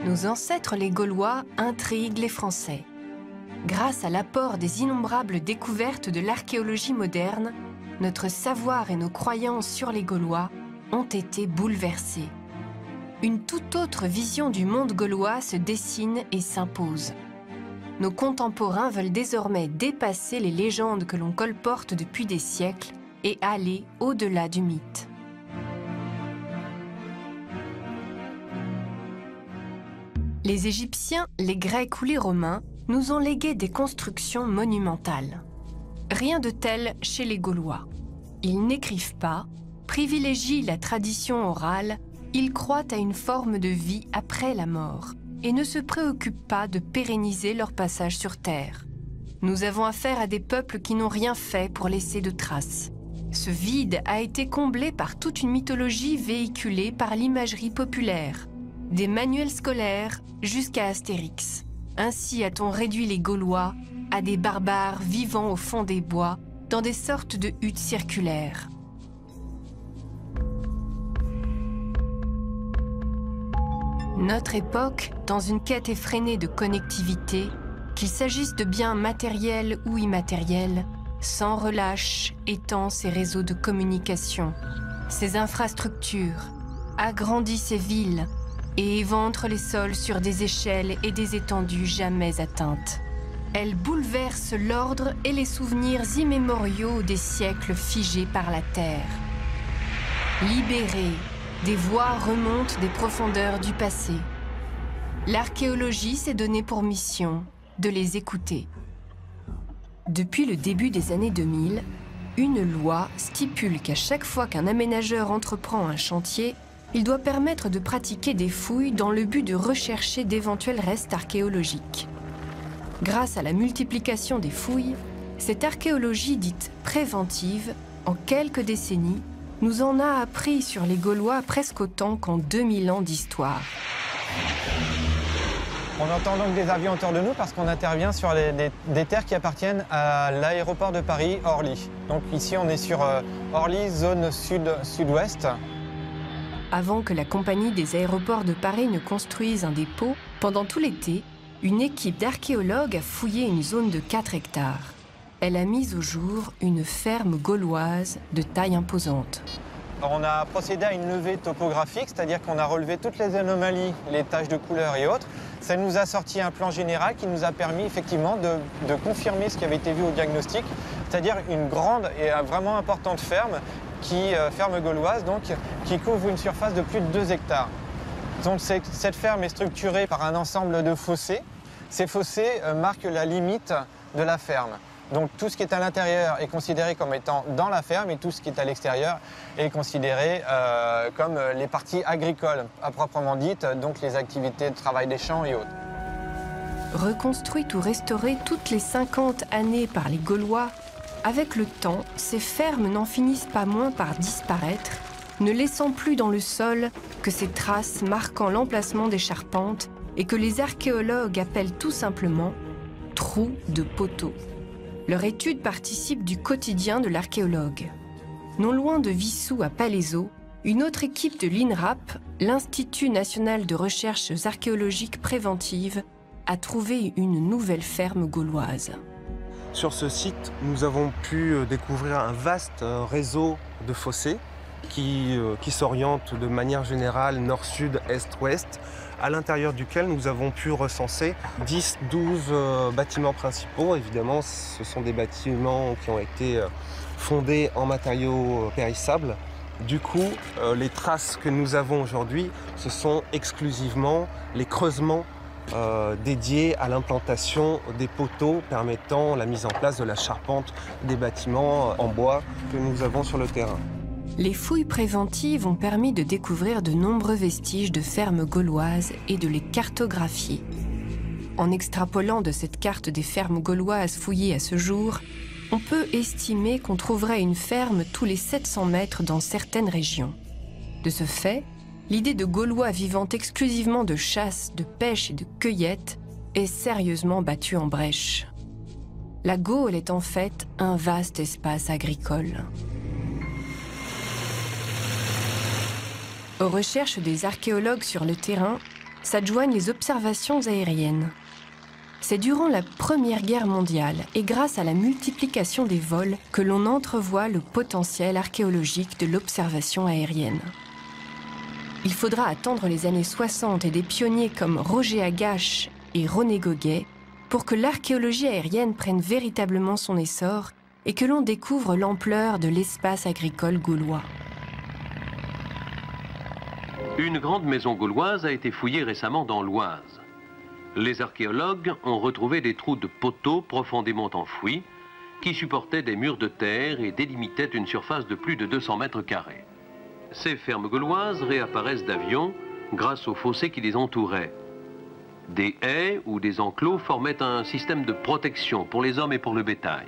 Nos ancêtres les Gaulois intriguent les Français. Grâce à l'apport des innombrables découvertes de l'archéologie moderne, notre savoir et nos croyances sur les Gaulois ont été bouleversés. Une toute autre vision du monde gaulois se dessine et s'impose. Nos contemporains veulent désormais dépasser les légendes que l'on colporte depuis des siècles et aller au-delà du mythe. Les Égyptiens, les Grecs ou les Romains nous ont légué des constructions monumentales. Rien de tel chez les Gaulois. Ils n'écrivent pas, privilégient la tradition orale, ils croient à une forme de vie après la mort et ne se préoccupent pas de pérenniser leur passage sur Terre. Nous avons affaire à des peuples qui n'ont rien fait pour laisser de traces. Ce vide a été comblé par toute une mythologie véhiculée par l'imagerie populaire, des manuels scolaires jusqu'à Astérix. Ainsi a-t-on réduit les Gaulois à des barbares vivant au fond des bois, dans des sortes de huttes circulaires. Notre époque, dans une quête effrénée de connectivité, qu'il s'agisse de biens matériels ou immatériels, sans relâche étend ses réseaux de communication, ses infrastructures, agrandit ses villes, et éventre les sols sur des échelles et des étendues jamais atteintes. Elle bouleverse l'ordre et les souvenirs immémoriaux des siècles figés par la terre. Libérées, des voix remontent des profondeurs du passé. L'archéologie s'est donné pour mission de les écouter. Depuis le début des années 2000, une loi stipule qu'à chaque fois qu'un aménageur entreprend un chantier, il doit permettre de pratiquer des fouilles dans le but de rechercher d'éventuels restes archéologiques. Grâce à la multiplication des fouilles, cette archéologie dite préventive, en quelques décennies, nous en a appris sur les Gaulois presque autant qu'en 2000 ans d'histoire. On entend donc des avions autour de nous parce qu'on intervient sur des terres qui appartiennent à l'aéroport de Paris, Orly. Donc ici, on est sur Orly, zone sud-sud-ouest. Avant que la compagnie des aéroports de Paris ne construise un dépôt, pendant tout l'été, une équipe d'archéologues a fouillé une zone de 4 hectares. Elle a mis au jour une ferme gauloise de taille imposante. Alors on a procédé à une levée topographique, c'est-à-dire qu'on a relevé toutes les anomalies, les taches de couleur et autres. Ça nous a sorti un plan général qui nous a permis effectivement de confirmer ce qui avait été vu au diagnostic, c'est-à-dire une grande et vraiment importante ferme, ferme gauloise, donc, qui couvre une surface de plus de 2 hectares. Donc cette ferme est structurée par un ensemble de fossés. Ces fossés marquent la limite de la ferme. Donc tout ce qui est à l'intérieur est considéré comme étant dans la ferme et tout ce qui est à l'extérieur est considéré comme les parties agricoles à proprement dites, donc les activités de travail des champs et autres. Reconstruites ou restaurées toutes les 50 années par les Gaulois, avec le temps, ces fermes n'en finissent pas moins par disparaître, ne laissant plus dans le sol que ces traces marquant l'emplacement des charpentes et que les archéologues appellent tout simplement « trous de poteaux ». Leur étude participe du quotidien de l'archéologue. Non loin de Wissous à Palaiseau, une autre équipe de l'INRAP, l'Institut national de recherches archéologiques préventives, a trouvé une nouvelle ferme gauloise. Sur ce site, nous avons pu découvrir un vaste réseau de fossés qui s'orientent de manière générale nord-sud, est-ouest, à l'intérieur duquel nous avons pu recenser 10-12 bâtiments principaux. Évidemment, ce sont des bâtiments qui ont été fondés en matériaux périssables. Du coup, les traces que nous avons aujourd'hui, ce sont exclusivement les creusements dédiés à l'implantation des poteaux permettant la mise en place de la charpente des bâtiments en bois que nous avons sur le terrain. Les fouilles préventives ont permis de découvrir de nombreux vestiges de fermes gauloises et de les cartographier. En extrapolant de cette carte des fermes gauloises fouillées à ce jour, on peut estimer qu'on trouverait une ferme tous les 700 mètres dans certaines régions. De ce fait, l'idée de Gaulois vivant exclusivement de chasse, de pêche et de cueillette est sérieusement battue en brèche. La Gaule est en fait un vaste espace agricole. Aux recherches des archéologues sur le terrain, s'adjoignent les observations aériennes. C'est durant la Première Guerre mondiale et grâce à la multiplication des vols que l'on entrevoit le potentiel archéologique de l'observation aérienne. Il faudra attendre les années 60 et des pionniers comme Roger Agache et René Goguet pour que l'archéologie aérienne prenne véritablement son essor et que l'on découvre l'ampleur de l'espace agricole gaulois. Une grande maison gauloise a été fouillée récemment dans l'Oise. Les archéologues ont retrouvé des trous de poteaux profondément enfouis qui supportaient des murs de terre et délimitaient une surface de plus de 200 mètres carrés. Ces fermes gauloises réapparaissent d'avion grâce aux fossés qui les entouraient. Des haies ou des enclos formaient un système de protection pour les hommes et pour le bétail.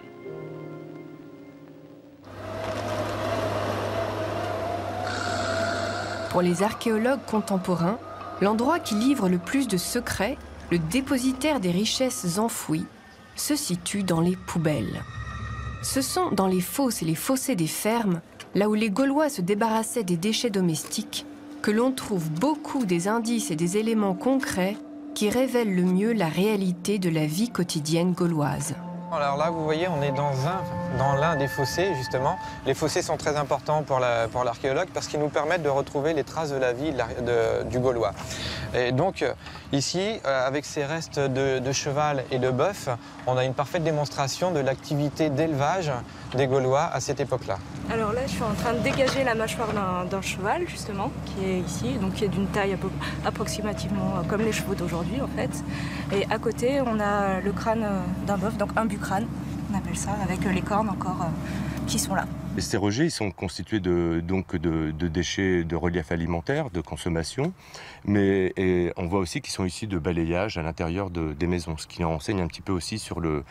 Pour les archéologues contemporains, l'endroit qui livre le plus de secrets, le dépositaire des richesses enfouies, se situe dans les poubelles. Ce sont dans les fosses et les fossés des fermes, là où les Gaulois se débarrassaient des déchets domestiques, que l'on trouve beaucoup des indices et des éléments concrets qui révèlent le mieux la réalité de la vie quotidienne gauloise. Alors là, vous voyez, on est dans l'un des fossés, justement. Les fossés sont très importants pour l'archéologue parce qu'ils nous permettent de retrouver les traces de la vie du Gaulois. Et donc, ici, avec ces restes de cheval et de bœuf, on a une parfaite démonstration de l'activité d'élevage des Gaulois à cette époque-là. Alors là, je suis en train de dégager la mâchoire d'un cheval, justement, qui est ici, donc qui est d'une taille approximativement comme les chevaux d'aujourd'hui, en fait. Et à côté, on a le crâne d'un bœuf, donc un bucrâne, on appelle ça, avec les cornes encore qui sont là. Et ces rejets, ils sont constitués de déchets de relief alimentaire, de consommation, mais on voit aussi qu'ils sont issus de balayage à l'intérieur des maisons, ce qui enseigne un petit peu aussi sur le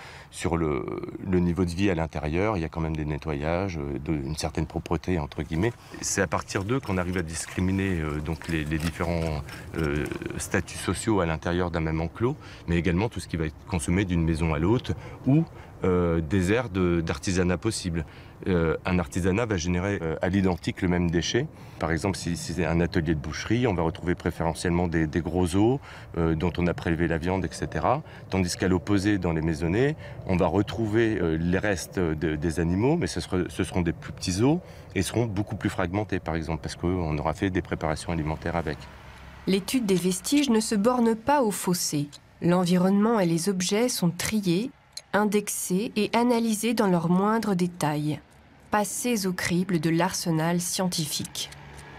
niveau de vie à l'intérieur. Il y a quand même des nettoyages, une certaine propreté, entre guillemets. C'est à partir d'eux qu'on arrive à discriminer donc les différents statuts sociaux à l'intérieur d'un même enclos, mais également tout ce qui va être consommé d'une maison à l'autre ou des aires d'artisanat possibles. Un artisanat va générer à l'identique le même déchet. Par exemple, si c'est un atelier de boucherie, on va retrouver préférentiellement des gros os dont on a prélevé la viande, etc. Tandis qu'à l'opposé, dans les maisonnées, on va retrouver les restes des animaux, mais ce seront des plus petits os et seront beaucoup plus fragmentés, par exemple, parce qu'on aura fait des préparations alimentaires avec. L'étude des vestiges ne se borne pas aux fossés. L'environnement et les objets sont triés, indexés et analysés dans leurs moindres détails, passés au crible de l'arsenal scientifique.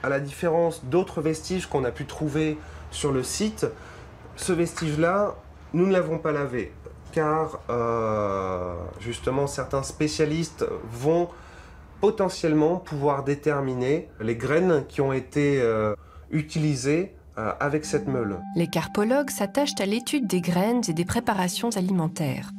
À la différence d'autres vestiges qu'on a pu trouver sur le site, ce vestige-là, nous ne l'avons pas lavé, car justement certains spécialistes vont potentiellement pouvoir déterminer les graines qui ont été utilisées avec cette meule. Les carpologues s'attachent à l'étude des graines et des préparations alimentaires.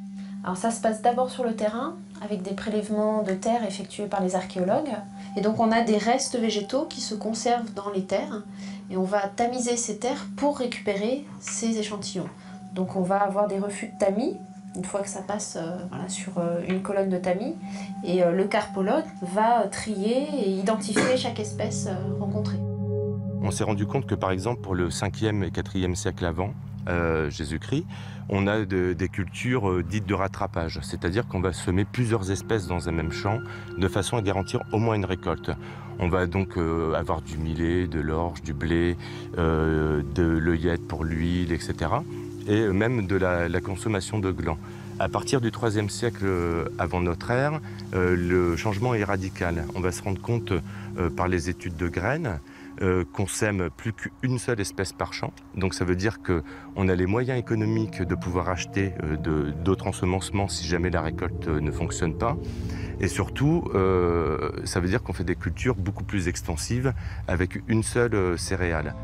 Alors ça se passe d'abord sur le terrain, avec des prélèvements de terre effectués par les archéologues. Et donc on a des restes végétaux qui se conservent dans les terres, et on va tamiser ces terres pour récupérer ces échantillons. Donc on va avoir des refus de tamis, une fois que ça passe sur une colonne de tamis, et le carpologue va trier et identifier chaque espèce rencontrée. On s'est rendu compte que par exemple pour le 5e et 4e siècle avant Jésus-Christ, on a des cultures dites de rattrapage, c'est-à-dire qu'on va semer plusieurs espèces dans un même champ de façon à garantir au moins une récolte. On va donc avoir du millet, de l'orge, du blé, de l'œillette pour l'huile, etc. Et même de la consommation de glands. À partir du 3e siècle avant notre ère, le changement est radical. On va se rendre compte par les études de graines qu'on sème plus qu'une seule espèce par champ. Donc ça veut dire qu'on a les moyens économiques de pouvoir acheter d'autres ensemencements si jamais la récolte ne fonctionne pas. Et surtout, ça veut dire qu'on fait des cultures beaucoup plus extensives avec une seule céréale.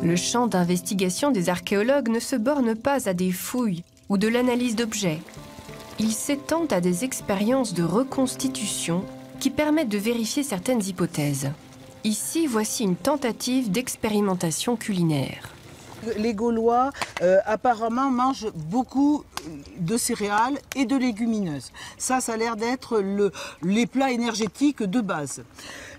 Le champ d'investigation des archéologues ne se borne pas à des fouilles ou de l'analyse d'objets. Il s'étend à des expériences de reconstitution qui permettent de vérifier certaines hypothèses. Ici, voici une tentative d'expérimentation culinaire. Les Gaulois apparemment mangent beaucoup de céréales et de légumineuses. Ça a l'air d'être les plats énergétiques de base.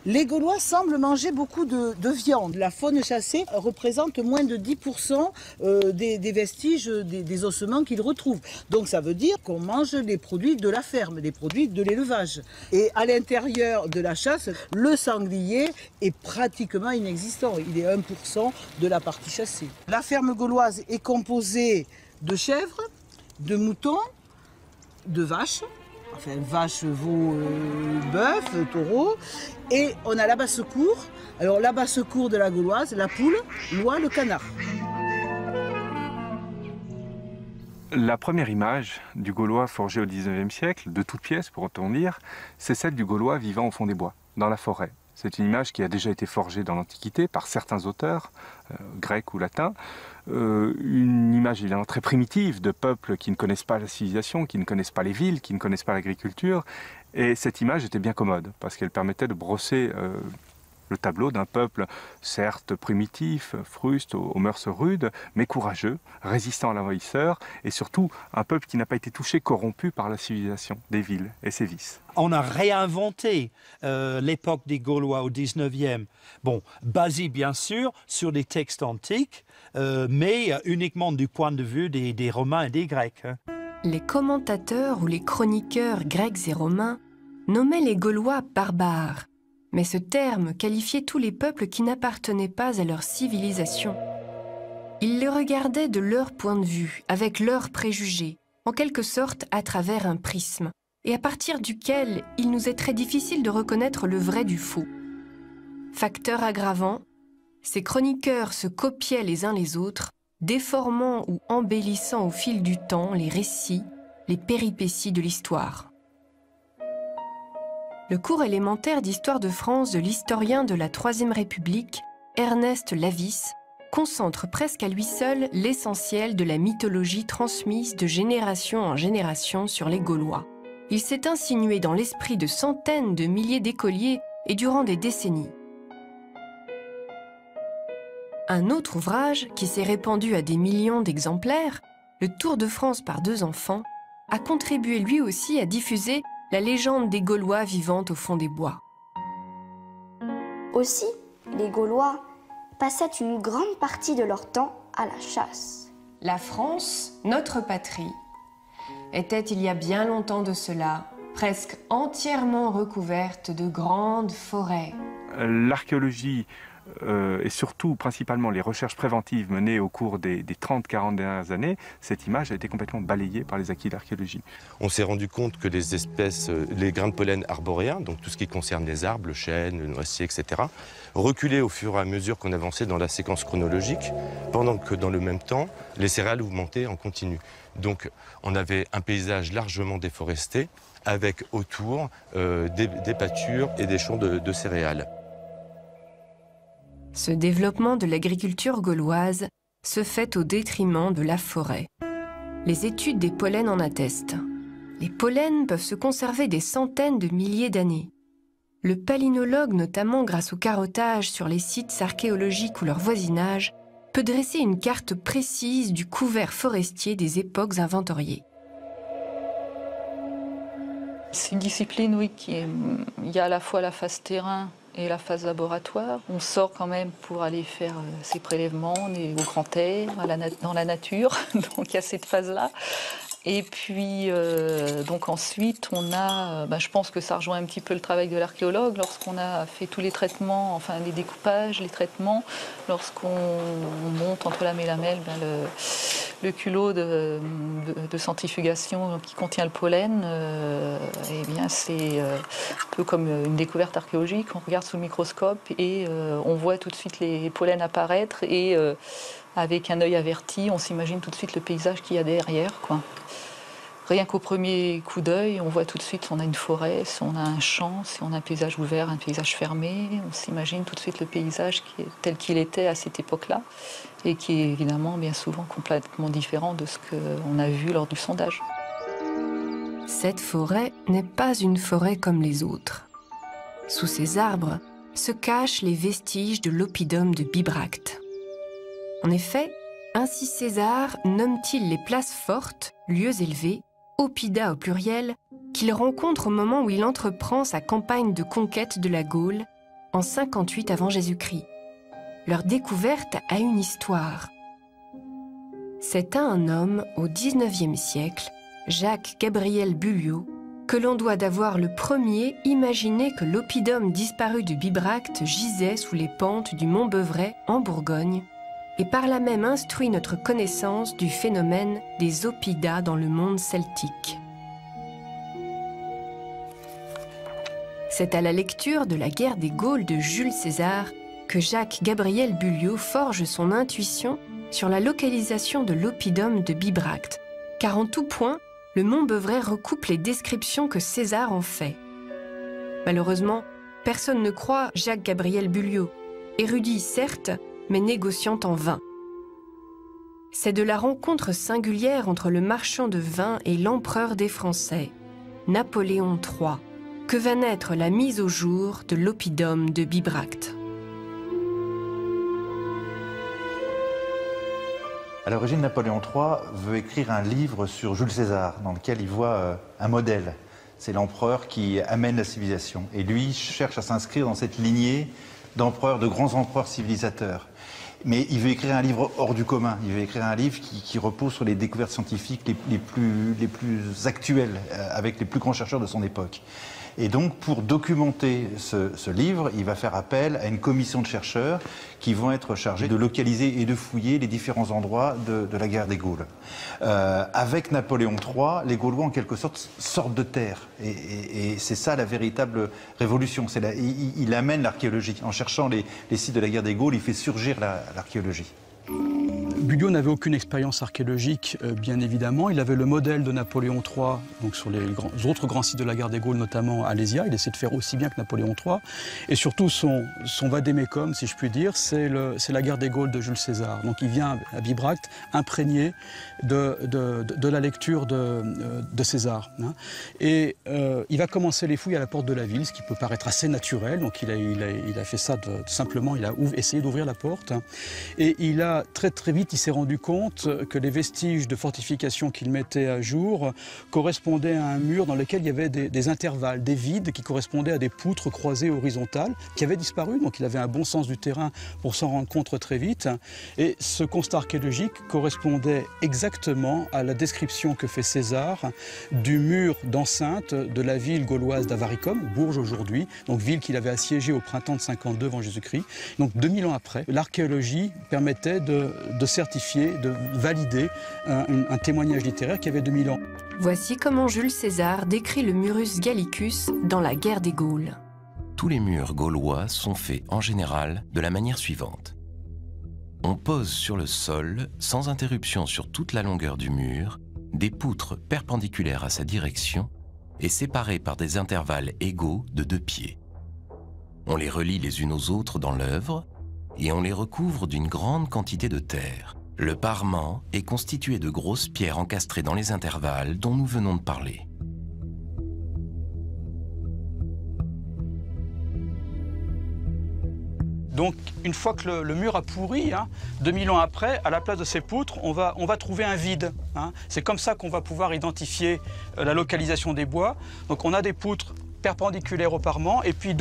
Les Gaulois semblent manger beaucoup de viande. La faune chassée représente moins de 10% des vestiges des ossements qu'ils retrouvent. Donc ça veut dire qu'on mange des produits de la ferme, des produits de l'élevage. Et à l'intérieur de la chasse, le sanglier est pratiquement inexistant. Il est 1% de la partie chassée. La ferme gauloise est composée de chèvres, de moutons, de vaches. Enfin, vache, veau, bœuf, taureau. Et on a la basse-cour. Alors, la basse-cour de la gauloise, la poule, l'oie, le canard. La première image du Gaulois forgé au XIXe siècle, de toute pièce pour autant dire, c'est celle du Gaulois vivant au fond des bois, dans la forêt. C'est une image qui a déjà été forgée dans l'Antiquité par certains auteurs, grecs ou latins. Une image évidemment très primitive de peuples qui ne connaissent pas la civilisation, qui ne connaissent pas les villes, qui ne connaissent pas l'agriculture. Et cette image était bien commode, parce qu'elle permettait de brosser le tableau d'un peuple certes primitif, fruste, aux mœurs rudes, mais courageux, résistant à l'envahisseur, et surtout un peuple qui n'a pas été touché, corrompu par la civilisation des villes et ses vices. On a réinventé l'époque des Gaulois au 19e, bon, basé bien sûr sur des textes antiques, mais uniquement du point de vue des Romains et des Grecs. Les commentateurs ou les chroniqueurs grecs et romains nommaient les Gaulois barbares, mais ce terme qualifiait tous les peuples qui n'appartenaient pas à leur civilisation. Ils les regardaient de leur point de vue, avec leurs préjugés, en quelque sorte à travers un prisme, et à partir duquel il nous est très difficile de reconnaître le vrai du faux. Facteur aggravant, ces chroniqueurs se copiaient les uns les autres, déformant ou embellissant au fil du temps les récits, les péripéties de l'histoire. Le cours élémentaire d'histoire de France de l'historien de la Troisième République, Ernest Lavis, concentre presque à lui seul l'essentiel de la mythologie transmise de génération en génération sur les Gaulois. Il s'est insinué dans l'esprit de centaines de milliers d'écoliers et durant des décennies. Un autre ouvrage, qui s'est répandu à des millions d'exemplaires, Le Tour de France par 2 enfants, a contribué lui aussi à diffuser la légende des Gaulois vivant au fond des bois. Aussi, les Gaulois passaient une grande partie de leur temps à la chasse. La France, notre patrie, était il y a bien longtemps de cela, presque entièrement recouverte de grandes forêts. L'archéologie et surtout, principalement, les recherches préventives menées au cours des 30-40 dernières années, cette image a été complètement balayée par les acquis de l'archéologie. On s'est rendu compte que les espèces, les grains de pollen arboréens, donc tout ce qui concerne les arbres, le chêne, le noisier, etc., reculaient au fur et à mesure qu'on avançait dans la séquence chronologique, pendant que dans le même temps, les céréales augmentaient en continu. Donc on avait un paysage largement déforesté, avec autour des pâtures et des champs de céréales. Ce développement de l'agriculture gauloise se fait au détriment de la forêt. Les études des pollens en attestent. Les pollens peuvent se conserver des centaines de milliers d'années. Le palynologue, notamment grâce au carottage sur les sites archéologiques ou leur voisinage, peut dresser une carte précise du couvert forestier des époques inventoriées. C'est une discipline, oui, il y a à la fois la phase terrain et la phase laboratoire. On sort quand même pour aller faire ces prélèvements, on est au grand air, dans la nature, donc il y a cette phase-là. Et puis, donc ensuite, on a, je pense que ça rejoint un petit peu le travail de l'archéologue, lorsqu'on a fait tous les traitements, enfin les découpages, les traitements, lorsqu'on monte entre lame et lamelle le culot de centrifugation qui contient le pollen, eh bien c'est un peu comme une découverte archéologique. On regarde sous le microscope et on voit tout de suite les pollens apparaître et avec un œil averti, on s'imagine tout de suite le paysage qu'il y a derrière, quoi. Rien qu'au premier coup d'œil, on voit tout de suite si on a une forêt, si on a un champ, si on a un paysage ouvert, un paysage fermé. On s'imagine tout de suite le paysage tel qu'il était à cette époque-là et qui est évidemment bien souvent complètement différent de ce qu'on a vu lors du sondage. Cette forêt n'est pas une forêt comme les autres. Sous ces arbres se cachent les vestiges de l'oppidum de Bibracte. En effet, Ainsi César nomme-t-il les places fortes, lieux élevés, oppida au pluriel, qu'il rencontre au moment où il entreprend sa campagne de conquête de la Gaule en 58 avant Jésus-Christ. Leur découverte a une histoire. C'est à un homme au XIXe siècle, Jacques-Gabriel Bulliot, que l'on doit d'avoir le premier imaginé que l'oppidum disparu de Bibracte gisait sous les pentes du mont Beuvray en Bourgogne, et par là même instruit notre connaissance du phénomène des oppidas dans le monde celtique. C'est à la lecture de la guerre des Gaules de Jules César que Jacques-Gabriel Bulliot forge son intuition sur la localisation de l'oppidum de Bibracte, car en tout point, le mont Beuvray recoupe les descriptions que César en fait. Malheureusement, personne ne croit Jacques-Gabriel Bulliot, érudit certes, mais négociant en vain. C'est de la rencontre singulière entre le marchand de vin et l'empereur des Français, Napoléon III, que va naître la mise au jour de l'oppidum de Bibracte. À l'origine, Napoléon III veut écrire un livre sur Jules César, dans lequel il voit un modèle. C'est l'empereur qui amène la civilisation. Et lui cherche à s'inscrire dans cette lignée d'empereurs, de grands empereurs civilisateurs. Mais il veut écrire un livre hors du commun. Il veut écrire un livre qui repose sur les découvertes scientifiques les plus actuelles, avec les plus grands chercheurs de son époque. Et donc, pour documenter ce livre, il va faire appel à une commission de chercheurs qui vont être chargés de localiser et de fouiller les différents endroits de la guerre des Gaules. Avec Napoléon III, les Gaulois, en quelque sorte, sortent de terre. Et c'est ça la véritable révolution. Il amène l'archéologie. En cherchant les sites de la guerre des Gaules, il fait surgir l'archéologie. Bulliot n'avait aucune expérience archéologique, bien évidemment. Il avait le modèle de Napoléon III, donc sur les autres grands sites de la guerre des Gaules, notamment Alésia. Il essaie de faire aussi bien que Napoléon III. Et surtout, son vadémécum, si je puis dire, c'est la guerre des Gaules de Jules César. Donc il vient à Bibracte imprégné de la lecture de César. Hein. Et il va commencer les fouilles à la porte de la ville, ce qui peut paraître assez naturel. Donc il a fait ça tout simplement, il a essayé d'ouvrir la porte. Hein. Et il a très vite, il s'est rendu compte que les vestiges de fortification qu'il mettait à jour correspondaient à un mur dans lequel il y avait des intervalles, des vides qui correspondaient à des poutres croisées horizontales qui avaient disparu. Donc il avait un bon sens du terrain pour s'en rendre compte très vite. Et ce constat archéologique correspondait exactement à la description que fait César du mur d'enceinte de la ville gauloise d'Avaricum, Bourges aujourd'hui, donc ville qu'il avait assiégée au printemps de 52 avant Jésus-Christ. Donc 2000 ans après, l'archéologie permettait de certifier, de valider un témoignage littéraire qui avait 2000 ans. Voici comment Jules César décrit le Murus Gallicus dans la guerre des Gaules. Tous les murs gaulois sont faits en général de la manière suivante. On pose sur le sol, sans interruption sur toute la longueur du mur, des poutres perpendiculaires à sa direction et séparées par des intervalles égaux de 2 pieds. On les relie les unes aux autres dans l'œuvre et on les recouvre d'une grande quantité de terre. Le parement est constitué de grosses pierres encastrées dans les intervalles dont nous venons de parler. Donc, une fois que le mur a pourri, 2000 ans après, à la place de ces poutres, on va trouver un vide. Hein. C'est comme ça qu'on va pouvoir identifier la localisation des bois. Donc, on a des poutres perpendiculaires au parement et puis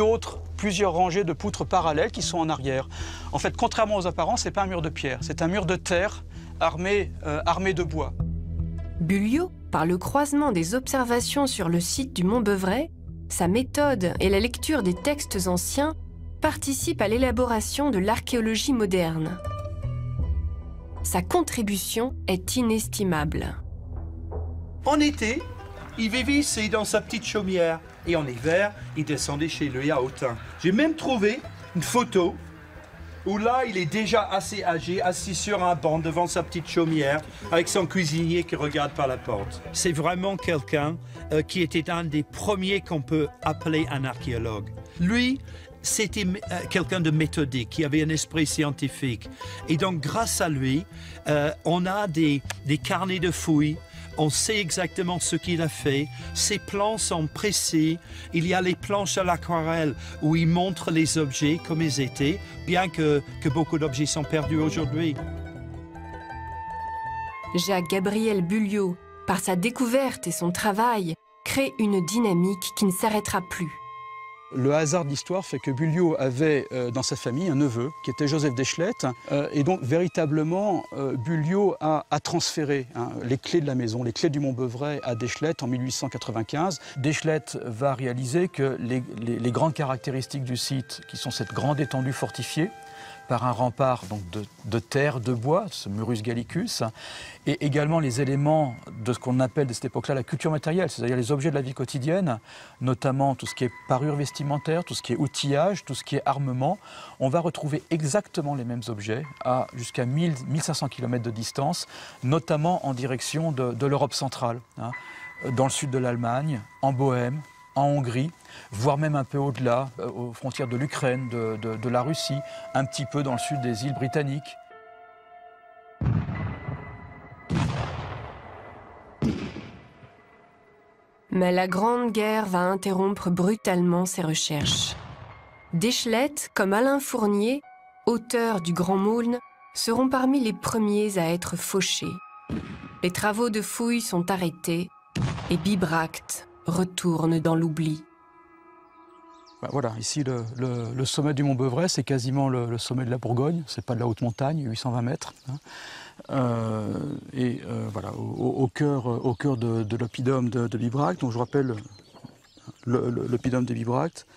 plusieurs rangées de poutres parallèles qui sont en arrière. En fait, contrairement aux apparences, ce n'est pas un mur de pierre, c'est un mur de terre armé de bois. Bulliot, par le croisement des observations sur le site du mont Beuvray, sa méthode et la lecture des textes anciens participent à l'élaboration de l'archéologie moderne. Sa contribution est inestimable. En été, il vivait ici dans sa petite chaumière. Et en hiver, il descendait chez lui à Autun. J'ai même trouvé une photo où là, il est déjà assez âgé, assis sur un banc devant sa petite chaumière, avec son cuisinier qui regarde par la porte. C'est vraiment quelqu'un qui était un des premiers qu'on peut appeler un archéologue. Lui, c'était quelqu'un de méthodique, qui avait un esprit scientifique. Et donc, grâce à lui, on a des carnets de fouilles. On sait exactement ce qu'il a fait. Ses plans sont précis. Il y a les planches à l'aquarelle où il montre les objets comme ils étaient, bien que beaucoup d'objets sont perdus aujourd'hui. Jacques-Gabriel Bulliot, par sa découverte et son travail, crée une dynamique qui ne s'arrêtera plus. Le hasard de l'histoire fait que Bulliot avait dans sa famille un neveu qui était Joseph d'Eschlette. Et donc véritablement, Bulliot a transféré les clés de la maison, les clés du Mont-Beuvray à d'Eschlette en 1895. D'Eschlette va réaliser que les grandes caractéristiques du site, qui sont cette grande étendue fortifiée, par un rempart donc, de terre, de bois, ce Murus Gallicus, et également les éléments de ce qu'on appelle de cette époque-là la culture matérielle, c'est-à-dire les objets de la vie quotidienne, notamment tout ce qui est parure vestimentaire, tout ce qui est outillage, tout ce qui est armement. On va retrouver exactement les mêmes objets à jusqu'à 1500 km de distance, notamment en direction de l'Europe centrale, dans le sud de l'Allemagne, en Bohême, en Hongrie, voire même un peu au-delà, aux frontières de l'Ukraine, de la Russie, un petit peu dans le sud des îles britanniques. Mais la Grande Guerre va interrompre brutalement ses recherches. D'Eschlette, comme Alain Fournier, auteur du Grand Maulne, seront parmi les premiers à être fauchés. Les travaux de fouilles sont arrêtés et Bibracte retourne dans l'oubli. Voilà, ici le sommet du Mont-Beuvray, c'est quasiment le sommet de la Bourgogne, c'est pas de la haute montagne, 820 mètres. Voilà, au cœur de l'oppidum de Bibracte, donc je rappelle l'oppidum de Bibracte,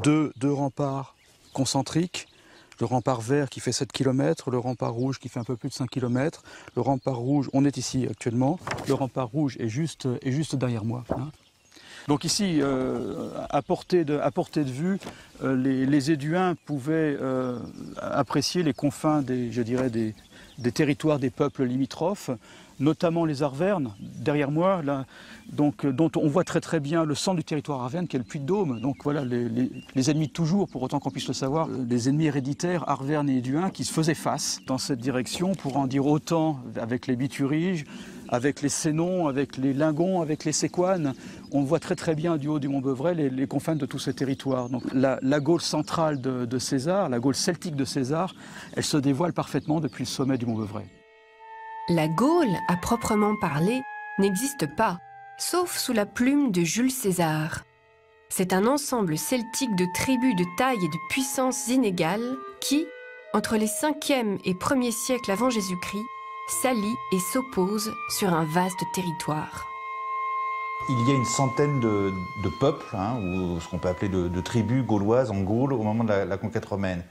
deux remparts concentriques, le rempart vert qui fait 7 km, le rempart rouge qui fait un peu plus de 5 km. Le rempart rouge, on est ici actuellement, le rempart rouge est juste derrière moi. Donc ici, à portée de vue, les Éduins pouvaient apprécier les confins des territoires des peuples limitrophes, notamment les Arvernes, derrière moi, là, donc, dont on voit très bien le centre du territoire arverne, qui est le Puy-de-Dôme. Donc voilà, les ennemis de toujours, pour autant qu'on puisse le savoir, les ennemis héréditaires, Arvernes et Éduins, qui se faisaient face dans cette direction, pour en dire autant avec les Bituriges, avec les Sénons, avec les Lingons, avec les Séquanes. On voit très bien du haut du Mont-Beuvray les confins de tous ces territoires. Donc la Gaule centrale de César, la Gaule celtique de César, elle se dévoile parfaitement depuis le sommet du Mont-Beuvray. La Gaule, à proprement parler, n'existe pas, sauf sous la plume de Jules César. C'est un ensemble celtique de tribus de taille et de puissance inégales qui, entre les 5e et 1er siècles avant Jésus-Christ, s'allient et s'opposent sur un vaste territoire. Il y a une centaine de peuples, ou ce qu'on peut appeler de tribus gauloises en Gaule au moment de la conquête romaine.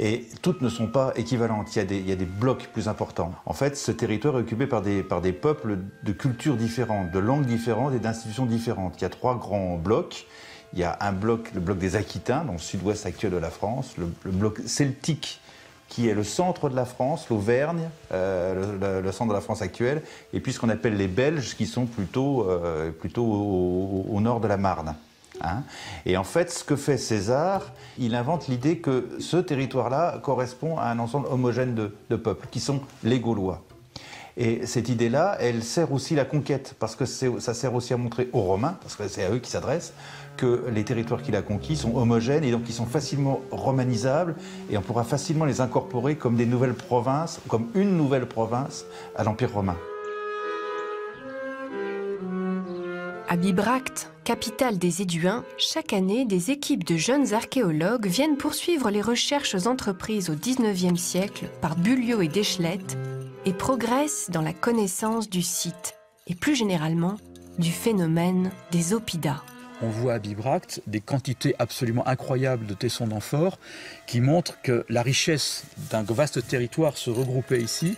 Et toutes ne sont pas équivalentes, il y a des blocs plus importants. En fait, ce territoire est occupé par des peuples de cultures différentes, de langues différentes et d'institutions différentes. Il y a 3 grands blocs. Il y a un bloc, le bloc des Aquitains, dans le sud-ouest actuel de la France, le bloc celtique, qui est le centre de la France, l'Auvergne, le centre de la France actuelle, et puis ce qu'on appelle les Belges, qui sont plutôt au nord de la Marne. Et en fait, ce que fait César, il invente l'idée que ce territoire-là correspond à un ensemble homogène de peuples, qui sont les Gaulois. Et cette idée-là, elle sert aussi la conquête, parce que ça sert aussi à montrer aux Romains, parce que c'est à eux qui s'adressent, que les territoires qu'il a conquis sont homogènes et donc ils sont facilement romanisables, et on pourra facilement les incorporer comme des nouvelles provinces, comme une nouvelle province à l'Empire romain. À Bibracte, capitale des Éduins, chaque année, des équipes de jeunes archéologues viennent poursuivre les recherches entreprises au XIXe siècle par Bulliot et d'Eschlette et progressent dans la connaissance du site et plus généralement du phénomène des oppidas. On voit à Bibracte des quantités absolument incroyables de tessons d'amphores qui montrent que la richesse d'un vaste territoire se regroupait ici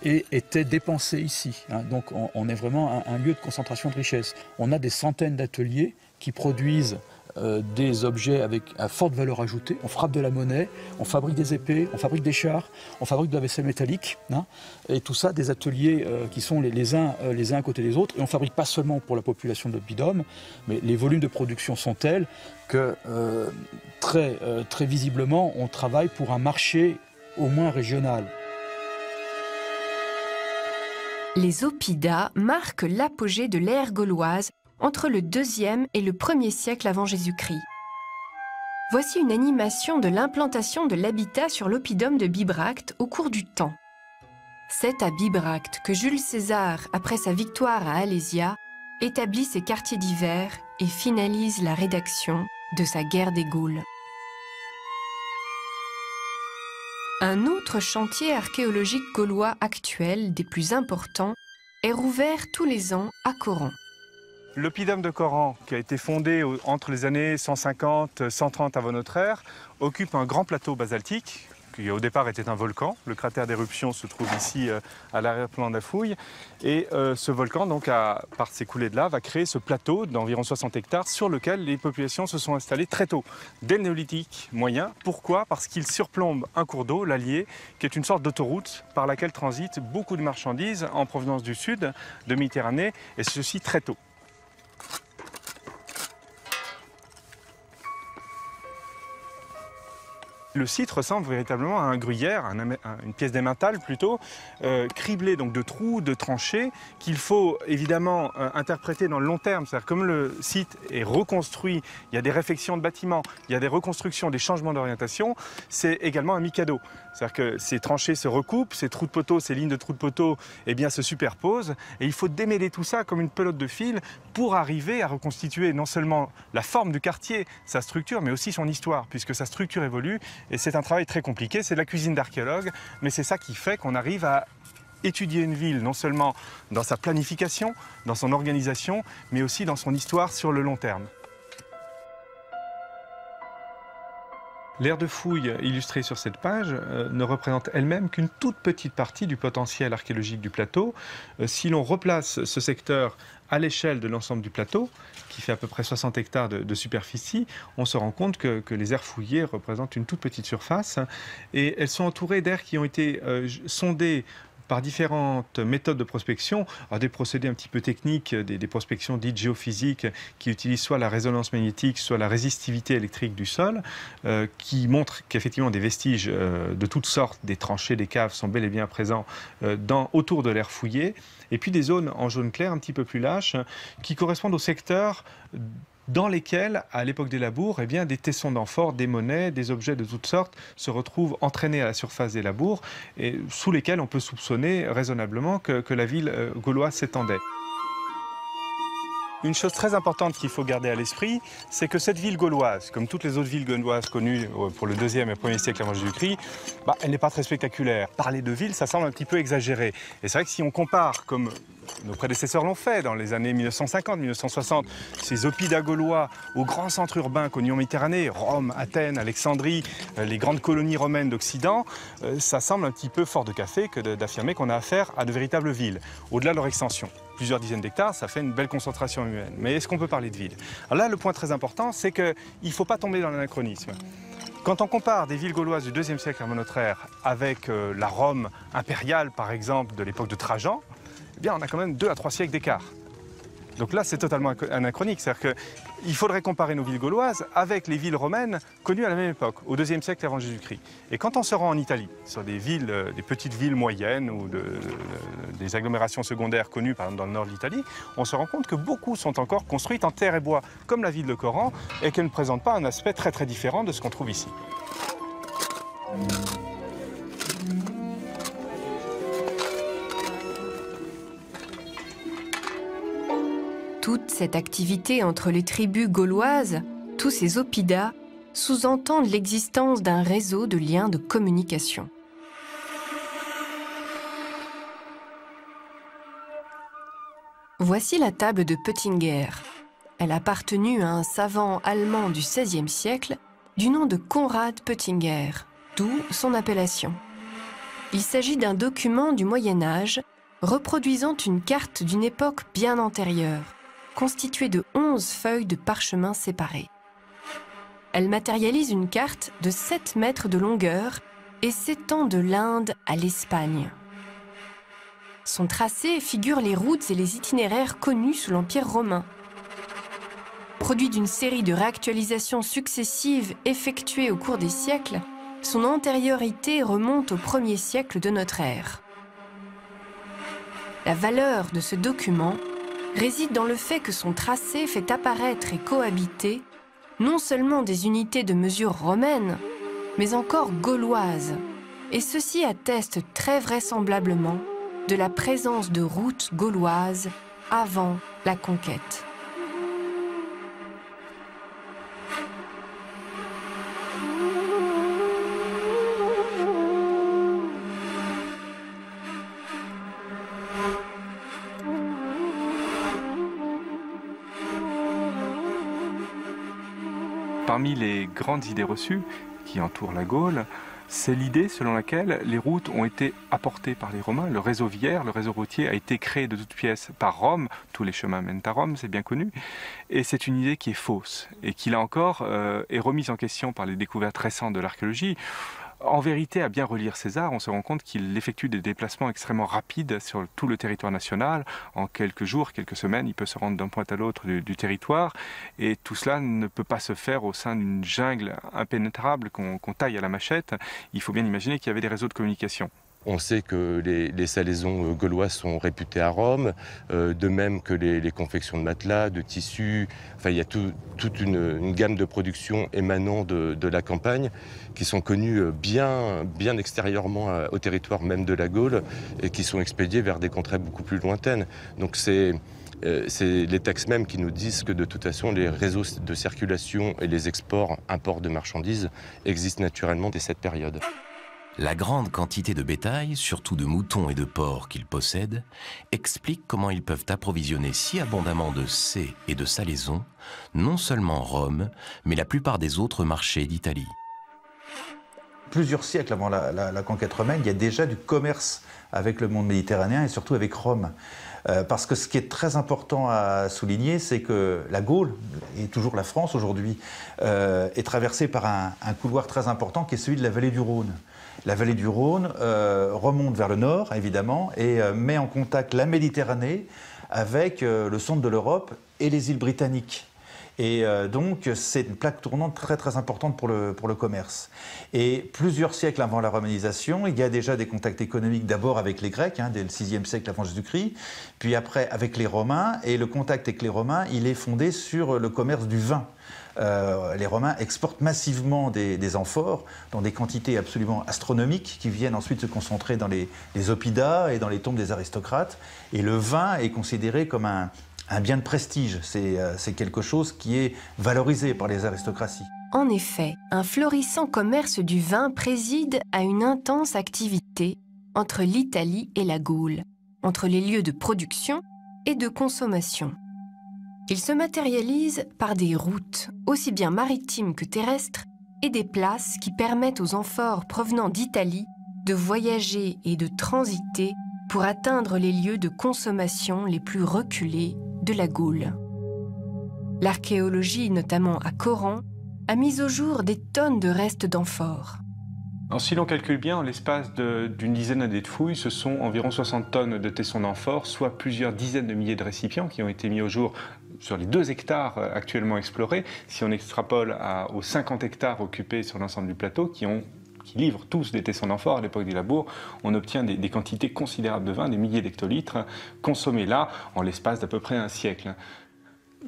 et était dépensée ici. Donc on est vraiment un lieu de concentration de richesse. On a des centaines d'ateliers qui produisent des objets à forte valeur ajoutée. On frappe de la monnaie, on fabrique des épées, on fabrique des chars, on fabrique de la vaisselle métallique. Et tout ça, des ateliers qui sont les uns à côté des autres. Et on ne fabrique pas seulement pour la population de l'oppidum, mais les volumes de production sont tels que très visiblement, on travaille pour un marché au moins régional. Les oppidas marquent l'apogée de l'ère gauloise entre le 2e et le 1er siècle avant Jésus-Christ. Voici une animation de l'implantation de l'habitat sur l'oppidum de Bibracte au cours du temps. C'est à Bibracte que Jules César, après sa victoire à Alésia, établit ses quartiers d'hiver et finalise la rédaction de sa guerre des Gaules. Un autre chantier archéologique gaulois actuel, des plus importants, est rouvert tous les ans à Coran. L'oppidum de Coran, qui a été fondé entre les années 150 et 130 avant notre ère, occupe un grand plateau basaltique, qui au départ était un volcan. Le cratère d'éruption se trouve ici à l'arrière-plan d'Afouille. Et ce volcan, donc, par ses coulées de lave, a créé ce plateau d'environ 60 hectares sur lequel les populations se sont installées très tôt, dès le néolithique moyen. Pourquoi? Parce qu'il surplombe un cours d'eau, l'Allier, qui est une sorte d'autoroute par laquelle transitent beaucoup de marchandises en provenance du sud, de Méditerranée, et ceci très tôt. Le site ressemble véritablement à un gruyère, une pièce d'émental plutôt, criblée donc de trous, de tranchées, qu'il faut évidemment interpréter dans le long terme. C'est-à-dire comme le site est reconstruit, il y a des réfections de bâtiments, il y a des reconstructions, des changements d'orientation, c'est également un mikado. C'est-à-dire que ces tranchées se recoupent, ces trous de poteaux, ces lignes de trous de poteaux se superposent, et il faut démêler tout ça comme une pelote de fil pour arriver à reconstituer non seulement la forme du quartier, sa structure, mais aussi son histoire, puisque sa structure évolue. Et c'est un travail très compliqué, c'est de la cuisine d'archéologue, mais c'est ça qui fait qu'on arrive à étudier une ville, non seulement dans sa planification, dans son organisation, mais aussi dans son histoire sur le long terme. L'aire de fouille illustrée sur cette page ne représente elle-même qu'une toute petite partie du potentiel archéologique du plateau. Si l'on replace ce secteur à l'échelle de l'ensemble du plateau, qui fait à peu près 60 hectares de superficie, on se rend compte que les aires fouillées représentent une toute petite surface et elles sont entourées d'aires qui ont été sondées par différentes méthodes de prospection, des procédés un petit peu techniques, des prospections dites géophysiques qui utilisent soit la résonance magnétique, soit la résistivité électrique du sol, qui montrent qu'effectivement des vestiges de toutes sortes, des tranchées, des caves sont bel et bien présents autour de l'aire fouillée, et puis des zones en jaune clair un petit peu plus lâches qui correspondent au secteur dans lesquels, à l'époque des labours, des tessons d'amphores, des monnaies, des objets de toutes sortes se retrouvent entraînés à la surface des labours et sous lesquels on peut soupçonner raisonnablement que la ville gauloise s'étendait. Une chose très importante qu'il faut garder à l'esprit, c'est que cette ville gauloise, comme toutes les autres villes gauloises connues pour le 2e et 1er siècle avant Jésus-Christ, elle n'est pas très spectaculaire. Parler de ville, ça semble un petit peu exagéré. Et c'est vrai que si on compare, comme nos prédécesseurs l'ont fait dans les années 1950-1960, ces oppidas gaulois aux grands centres urbains connus en Méditerranée, Rome, Athènes, Alexandrie, les grandes colonies romaines d'Occident, ça semble un petit peu fort de café que d'affirmer qu'on a affaire à de véritables villes, au-delà de leur extension. Plusieurs dizaines d'hectares, ça fait une belle concentration humaine. Mais est-ce qu'on peut parler de ville? Alors là, le point très important, c'est qu'il ne faut pas tomber dans l'anachronisme. Quand on compare des villes gauloises du 2e siècle avant notre ère avec la Rome impériale, par exemple, de l'époque de Trajan, on a quand même 2 à 3 siècles d'écart. Donc là, c'est totalement anachronique. C'est-à-dire qu'il faudrait comparer nos villes gauloises avec les villes romaines connues à la même époque, au 2e siècle avant Jésus-Christ. Et quand on se rend en Italie, sur des villes, des petites villes moyennes ou des agglomérations secondaires connues, par exemple dans le nord de l'Italie, on se rend compte que beaucoup sont encore construites en terre et bois, comme la ville de Coran, et qu'elles ne présentent pas un aspect très très différent de ce qu'on trouve ici. Toute cette activité entre les tribus gauloises, tous ces oppidas, sous-entendent l'existence d'un réseau de liens de communication. Voici la table de Pöttinger. Elle a appartenu à un savant allemand du XVIe siècle du nom de Konrad Pöttinger, d'où son appellation. Il s'agit d'un document du Moyen Âge reproduisant une carte d'une époque bien antérieure, constituée de 11 feuilles de parchemin séparées. Elle matérialise une carte de 7 mètres de longueur et s'étend de l'Inde à l'Espagne. Son tracé figure les routes et les itinéraires connus sous l'Empire romain. Produit d'une série de réactualisations successives effectuées au cours des siècles, son antériorité remonte au 1er siècle de notre ère. La valeur de ce document réside dans le fait que son tracé fait apparaître et cohabiter non seulement des unités de mesure romaines, mais encore gauloises, Et ceci atteste très vraisemblablement de la présence de routes gauloises avant la conquête. Parmi les grandes idées reçues qui entourent la Gaule, c'est l'idée selon laquelle les routes ont été apportées par les Romains. Le réseau viaire, le réseau routier a été créé de toutes pièces par Rome. Tous les chemins mènent à Rome, c'est bien connu. Et c'est une idée qui est fausse et qui, là encore, est remise en question par les découvertes récentes de l'archéologie. En vérité, à bien relire César, on se rend compte qu'il effectue des déplacements extrêmement rapides sur tout le territoire national. En quelques jours, quelques semaines, il peut se rendre d'un point à l'autre du territoire. Et tout cela ne peut pas se faire au sein d'une jungle impénétrable qu'on taille à la machette. Il faut bien imaginer qu'il y avait des réseaux de communication. On sait que les salaisons gauloises sont réputées à Rome, de même que les confections de matelas, de tissus. Enfin, il y a toute une gamme de productions émanant de la campagne qui sont connues bien extérieurement au territoire même de la Gaule et qui sont expédiées vers des contrées beaucoup plus lointaines. Donc c'est les textes mêmes qui nous disent que de toute façon les réseaux de circulation et les imports de marchandises existent naturellement dès cette période. La grande quantité de bétail, surtout de moutons et de porcs qu'ils possèdent, explique comment ils peuvent approvisionner si abondamment de sées et de salaisons, non seulement Rome, mais la plupart des autres marchés d'Italie. Plusieurs siècles avant la conquête romaine, il y a déjà du commerce avec le monde méditerranéen et surtout avec Rome. Parce que ce qui est très important à souligner, c'est que la Gaule, et toujours la France aujourd'hui, est traversée par un couloir très important qui est celui de la vallée du Rhône. La vallée du Rhône remonte vers le nord, évidemment, et met en contact la Méditerranée avec le centre de l'Europe et les îles britanniques. Et donc, c'est une plaque tournante très très importante pour le commerce. Et plusieurs siècles avant la romanisation, il y a déjà des contacts économiques d'abord avec les Grecs, dès le VIe siècle avant Jésus-Christ, puis après avec les Romains. Et le contact avec les Romains, il est fondé sur le commerce du vin. Les Romains exportent massivement des amphores dans des quantités absolument astronomiques qui viennent ensuite se concentrer dans les oppida et dans les tombes des aristocrates. Et le vin est considéré comme un bien de prestige. C'est quelque chose qui est valorisé par les aristocraties. En effet, un florissant commerce du vin préside à une intense activité entre l'Italie et la Gaule, entre les lieux de production et de consommation. Il se matérialise par des routes, aussi bien maritimes que terrestres, et des places qui permettent aux amphores provenant d'Italie de voyager et de transiter pour atteindre les lieux de consommation les plus reculés de la Gaule. L'archéologie, notamment à Coran, a mis au jour des tonnes de restes d'amphores. Si l'on calcule bien, en l'espace d'une dizaine d'années de fouilles, ce sont environ 60 tonnes de tessons d'amphores, soit plusieurs dizaines de milliers de récipients qui ont été mis au jour sur les 2 hectares actuellement explorés. Si on extrapole aux 50 hectares occupés sur l'ensemble du plateau, qui livrent tous des tessons d'amphores à l'époque des labours, on obtient des quantités considérables de vin, des milliers d'hectolitres, consommés là en l'espace d'à peu près un siècle.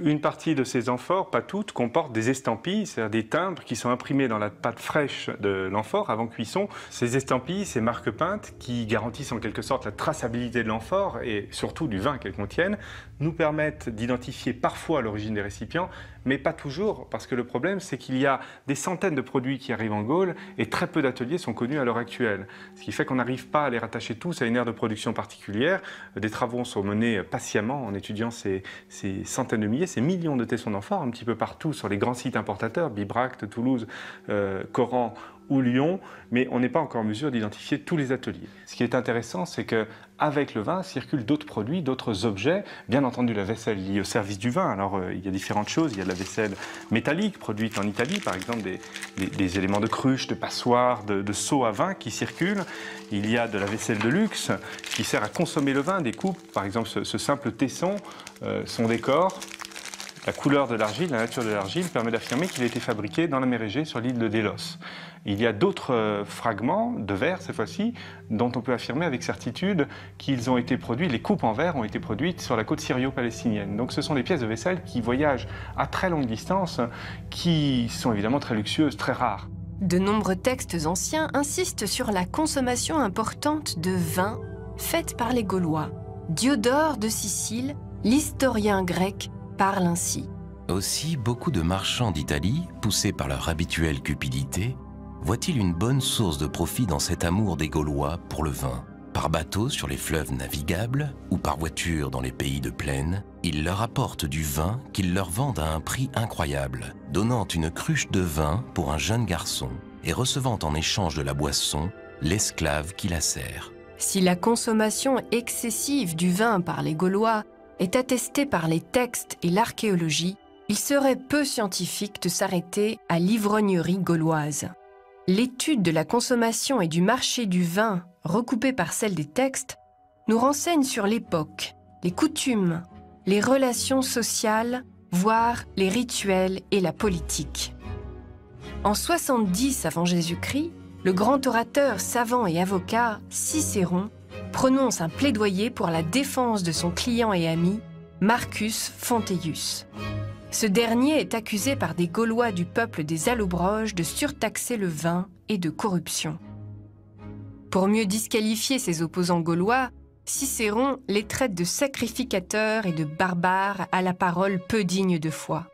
Une partie de ces amphores, pas toutes, comportent des estampilles, c'est-à-dire des timbres qui sont imprimés dans la pâte fraîche de l'amphore avant cuisson. Ces estampilles, ces marques peintes, qui garantissent en quelque sorte la traçabilité de l'amphore et surtout du vin qu'elles contiennent, nous permettent d'identifier parfois l'origine des récipients, mais pas toujours, parce que le problème, c'est qu'il y a des centaines de produits qui arrivent en Gaule et très peu d'ateliers sont connus à l'heure actuelle. Ce qui fait qu'on n'arrive pas à les rattacher tous à une aire de production particulière. Des travaux sont menés patiemment en étudiant ces centaines de milliers, ces millions de tessons d'amphores un petit peu partout sur les grands sites importateurs, Bibracte, Toulouse, Coran ou Lyon, mais on n'est pas encore en mesure d'identifier tous les ateliers. Ce qui est intéressant, c'est qu'avec le vin circulent d'autres produits, d'autres objets. Bien entendu, la vaisselle liée au service du vin. Alors, il y a différentes choses. Il y a de la vaisselle métallique produite en Italie, par exemple des éléments de cruche, de passoires, de seaux à vin qui circulent. Il y a de la vaisselle de luxe qui sert à consommer le vin, des coupes. Par exemple, ce simple tesson, son décor. La couleur de l'argile, la nature de l'argile permet d'affirmer qu'il a été fabriqué dans la mer Égée sur l'île de Délos. Il y a d'autres fragments de verre, cette fois-ci, dont on peut affirmer avec certitude qu'ils ont été produits, les coupes en verre ont été produites sur la côte syrio-palestinienne. Donc ce sont des pièces de vaisselle qui voyagent à très longue distance, qui sont évidemment très luxueuses, très rares. De nombreux textes anciens insistent sur la consommation importante de vin faite par les Gaulois. Diodore de Sicile, l'historien grec, parle ainsi. Aussi, beaucoup de marchands d'Italie, poussés par leur habituelle cupidité, voient-ils une bonne source de profit dans cet amour des Gaulois pour le vin. Par bateau sur les fleuves navigables ou par voiture dans les pays de plaine, ils leur apportent du vin qu'ils leur vendent à un prix incroyable, donnant une cruche de vin pour un jeune garçon et recevant en échange de la boisson l'esclave qui la sert. Si la consommation excessive du vin par les Gaulois est attestée par les textes et l'archéologie, il serait peu scientifique de s'arrêter à l'ivrognerie gauloise. L'étude de la consommation et du marché du vin, recoupée par celle des textes, nous renseigne sur l'époque, les coutumes, les relations sociales, voire les rituels et la politique. En 70 avant Jésus-Christ, le grand orateur, savant et avocat Cicéron prononce un plaidoyer pour la défense de son client et ami, Marcus Fonteius. Ce dernier est accusé par des Gaulois du peuple des Allobroges de surtaxer le vin et de corruption. Pour mieux disqualifier ses opposants gaulois, Cicéron les traite de sacrificateurs et de barbares à la parole peu digne de foi.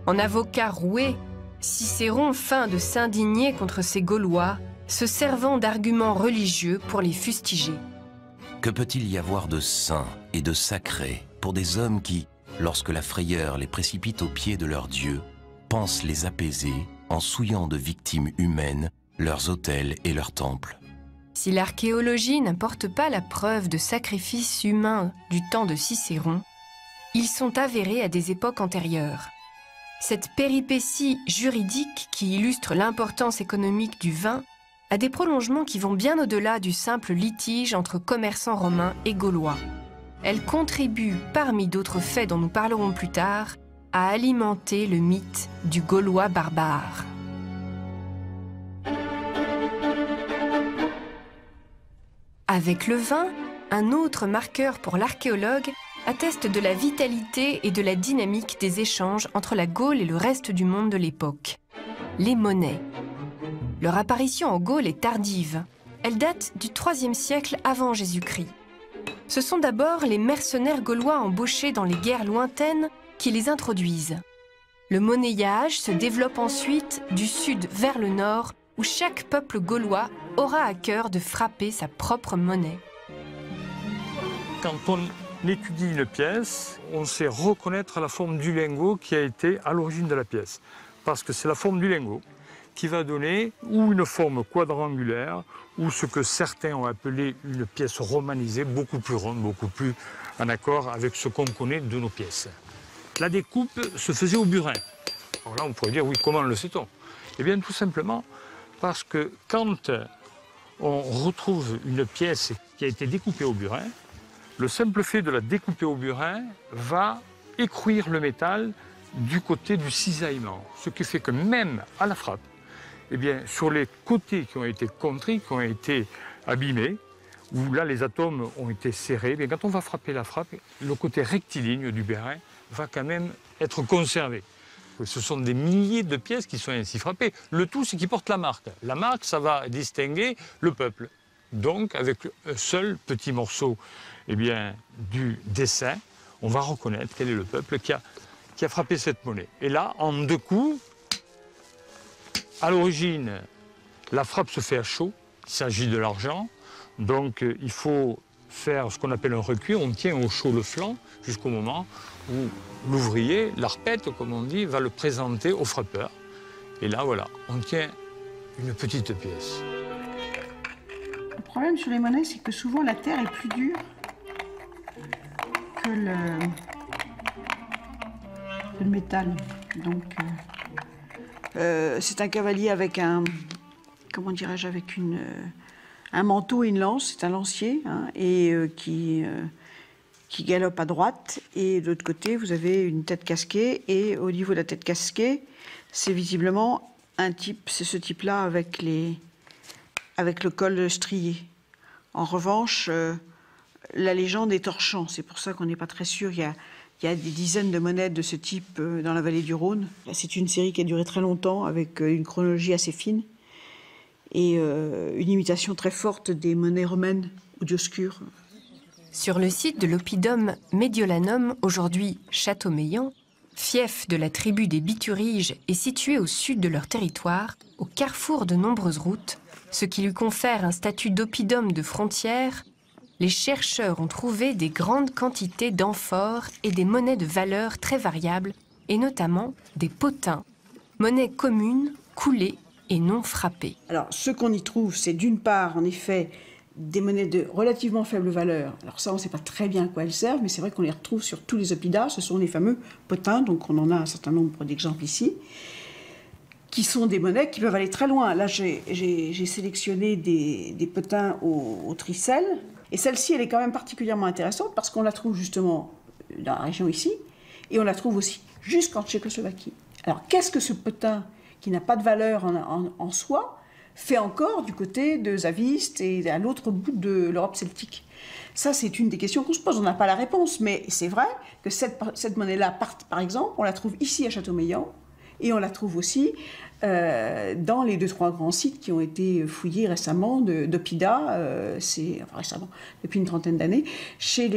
En avocat roué, Cicéron feint de s'indigner contre ces Gaulois, se servant d'arguments religieux pour les fustiger. Que peut-il y avoir de saint et de sacré pour des hommes qui, lorsque la frayeur les précipite aux pieds de leur Dieu, pensent les apaiser en souillant de victimes humaines leurs autels et leurs temples? Si l'archéologie n'apporte pas la preuve de sacrifices humains du temps de Cicéron, ils sont avérés à des époques antérieures. Cette péripétie juridique qui illustre l'importance économique du vin a des prolongements qui vont bien au-delà du simple litige entre commerçants romains et gaulois. Elle contribue, parmi d'autres faits dont nous parlerons plus tard, à alimenter le mythe du Gaulois barbare. Avec le vin, un autre marqueur pour l'archéologue atteste de la vitalité et de la dynamique des échanges entre la Gaule et le reste du monde de l'époque. Les monnaies. Leur apparition en Gaule est tardive. Elle date du IIIe siècle avant Jésus-Christ. Ce sont d'abord les mercenaires gaulois embauchés dans les guerres lointaines qui les introduisent. Le monnayage se développe ensuite du sud vers le nord, où chaque peuple gaulois aura à cœur de frapper sa propre monnaie. Quand on étudie une pièce, on sait reconnaître la forme du lingot qui a été à l'origine de la pièce. Parce que c'est la forme du lingot qui va donner ou une forme quadrangulaire, ou ce que certains ont appelé une pièce romanisée, beaucoup plus ronde, beaucoup plus en accord avec ce qu'on connaît de nos pièces. La découpe se faisait au burin. Alors là, on pourrait dire, oui, comment le sait-on? Eh bien, tout simplement parce que quand on retrouve une pièce qui a été découpée au burin, le simple fait de la découper au burin va écrouir le métal du côté du cisaillement. Ce qui fait que même à la frappe, eh bien, sur les côtés qui ont été contris, qui ont été abîmés, où là les atomes ont été serrés, bien, quand on va frapper la frappe, le côté rectiligne du burin va quand même être conservé. Ce sont des milliers de pièces qui sont ainsi frappées. Le tout, c'est qu'ils portent la marque. La marque, ça va distinguer le peuple. Donc, avec un seul petit morceau eh bien, du dessin, on va reconnaître quel est le peuple qui a frappé cette monnaie. Et là, en deux coups, à l'origine, la frappe se fait à chaud. Il s'agit de l'argent. Donc, il faut faire ce qu'on appelle un recuit. On tient au chaud le flanc jusqu'au moment où l'ouvrier, l'arpète, comme on dit, va le présenter au frappeur. Et là, voilà, on tient une petite pièce. Le problème sur les monnaies, c'est que souvent la terre est plus dure que le métal. Donc, c'est un cavalier avec un, comment dirais-je, avec un manteau et une lance. C'est un lancier, hein, et qui galope à droite. Et de l'autre côté, vous avez une tête casquée. Et au niveau de la tête casquée, c'est visiblement un type, c'est ce type-là avec le col strié. En revanche, la légende est torchant. C'est pour ça qu'on n'est pas très sûr. Il Il y a des dizaines de monnaies de ce type dans la vallée du Rhône. C'est une série qui a duré très longtemps, avec une chronologie assez fine et une imitation très forte des monnaies romaines ou dioscures. Sur le site de l'oppidum Mediolanum, aujourd'hui Châteaumeillan, fief de la tribu des Bituriges et situé au sud de leur territoire, au carrefour de nombreuses routes, ce qui lui confère un statut d'oppidum de frontière, les chercheurs ont trouvé des grandes quantités d'amphores et des monnaies de valeur très variables, et notamment des potins, monnaies communes, coulées et non frappées. Alors, ce qu'on y trouve, c'est d'une part, en effet, des monnaies de relativement faible valeur. Alors ça, on ne sait pas très bien à quoi elles servent, mais c'est vrai qu'on les retrouve sur tous les oppidas. Ce sont les fameux potins, donc on en a un certain nombre d'exemples ici, qui sont des monnaies qui peuvent aller très loin. Là, j'ai sélectionné des potins au tricelle, et celle-ci, elle est quand même particulièrement intéressante parce qu'on la trouve justement dans la région ici, et on la trouve aussi jusqu'en Tchécoslovaquie. Alors, qu'est-ce que ce potin qui n'a pas de valeur en soi fait encore du côté de Zavist et à l'autre bout de l'Europe celtique? Ça, c'est une des questions qu'on se pose. On n'a pas la réponse, mais c'est vrai que cette monnaie-là, par exemple, on la trouve ici à Châteaumeillan, et on la trouve aussi dans les 2-3 grands sites qui ont été fouillés récemment d'Oppida, récemment, depuis une trentaine d'années, chez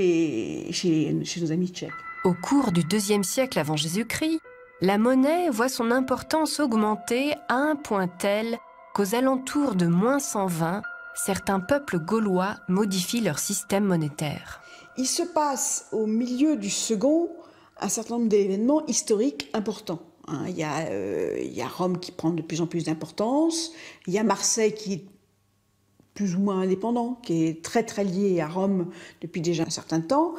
nos amis tchèques. Au cours du IIe siècle avant Jésus-Christ, la monnaie voit son importance augmenter à un point tel qu'aux alentours de -120, certains peuples gaulois modifient leur système monétaire. Il se passe au milieu du second un certain nombre d'événements historiques importants. Il y a Rome qui prend de plus en plus d'importance, il y a Marseille qui est plus ou moins indépendant, qui est très très lié à Rome depuis déjà un certain temps,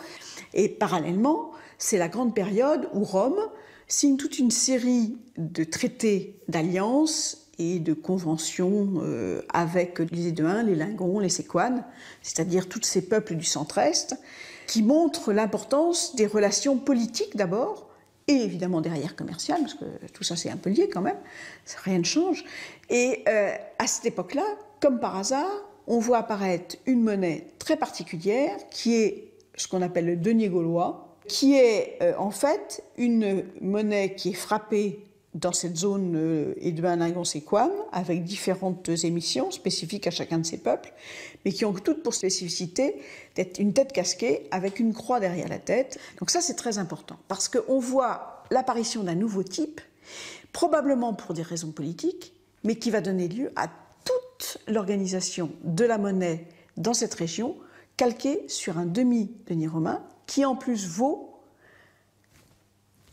et parallèlement, c'est la grande période où Rome signe toute une série de traités d'alliance et de conventions avec les Éduins, les Lingons, les Séquanes, c'est-à-dire tous ces peuples du centre-est, qui montrent l'importance des relations politiques d'abord, et évidemment derrière commerciales, parce que tout ça c'est un peu lié quand même, rien ne change. Et à cette époque-là, comme par hasard, on voit apparaître une monnaie très particulière, qui est ce qu'on appelle le denier gaulois, qui est en fait une monnaie qui est frappée dans cette zone Éduin, Lingon, Séquane, avec différentes émissions spécifiques à chacun de ces peuples, mais qui ont toutes pour spécificité d'être une tête casquée avec une croix derrière la tête. Donc ça, c'est très important, parce qu'on voit l'apparition d'un nouveau type, probablement pour des raisons politiques, mais qui va donner lieu à toute l'organisation de la monnaie dans cette région, calquée sur un demi-denier romain, qui en plus vaut,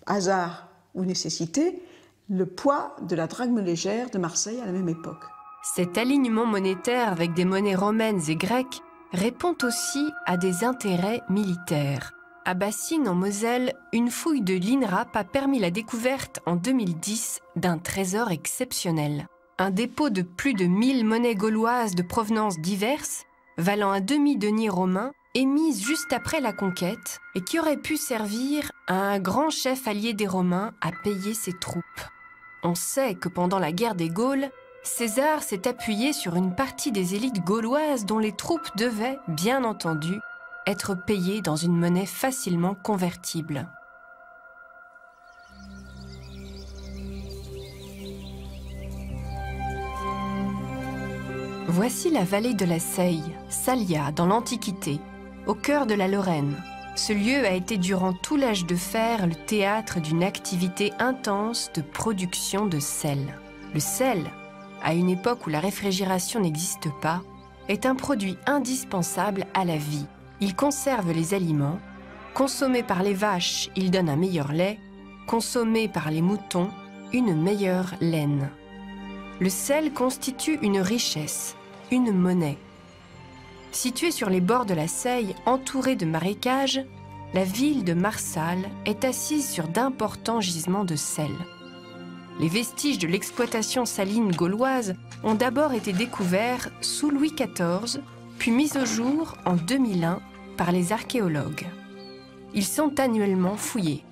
hasard ou nécessité, le poids de la drachme légère de Marseille à la même époque. Cet alignement monétaire avec des monnaies romaines et grecques répond aussi à des intérêts militaires. À Bassines, en Moselle, une fouille de l'INRAP a permis la découverte en 2010 d'un trésor exceptionnel. Un dépôt de plus de 1000 monnaies gauloises de provenances diverses, valant un demi-denier romain, émise juste après la conquête et qui aurait pu servir à un grand chef allié des Romains à payer ses troupes. On sait que pendant la guerre des Gaules, César s'est appuyé sur une partie des élites gauloises dont les troupes devaient, bien entendu, être payées dans une monnaie facilement convertible. Voici la vallée de la Seille, Salia, dans l'Antiquité, au cœur de la Lorraine. Ce lieu a été durant tout l'âge de fer le théâtre d'une activité intense de production de sel. Le sel, à une époque où la réfrigération n'existe pas, est un produit indispensable à la vie. Il conserve les aliments. Consommé par les vaches, il donne un meilleur lait. Consommé par les moutons, une meilleure laine. Le sel constitue une richesse, une monnaie. Située sur les bords de la Seille, entourée de marécages, la ville de Marsal est assise sur d'importants gisements de sel. Les vestiges de l'exploitation saline gauloise ont d'abord été découverts sous Louis XIV, puis mis au jour en 2001 par les archéologues. Ils sont annuellement fouillés.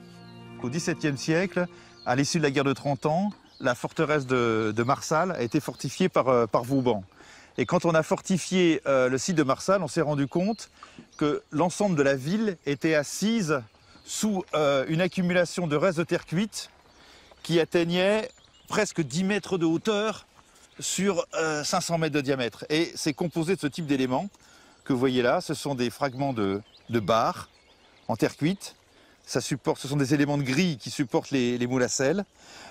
Au XVIIe siècle, à l'issue de la guerre de 30 ans, la forteresse de Marsal a été fortifiée par Vauban. Et quand on a fortifié le site de Marsal, on s'est rendu compte que l'ensemble de la ville était assise sous une accumulation de restes de terre cuite qui atteignait presque 10 mètres de hauteur sur 500 mètres de diamètre. Et c'est composé de ce type d'éléments que vous voyez là. Ce sont des fragments de barres en terre cuite. Ce sont des éléments de grille qui supportent les moules à sel.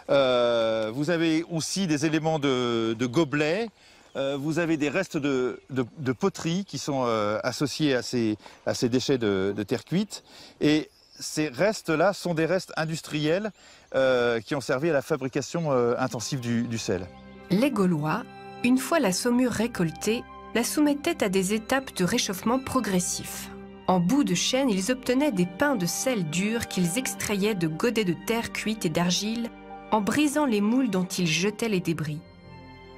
Vous avez aussi des éléments de gobelets. Vous avez des restes de poterie qui sont associés à ces déchets de terre cuite. Et ces restes-là sont des restes industriels qui ont servi à la fabrication intensive du sel. Les Gaulois, une fois la saumure récoltée, la soumettaient à des étapes de réchauffement progressif. En bout de chaîne, ils obtenaient des pains de sel dur qu'ils extrayaient de godets de terre cuite et d'argile en brisant les moules dont ils jetaient les débris.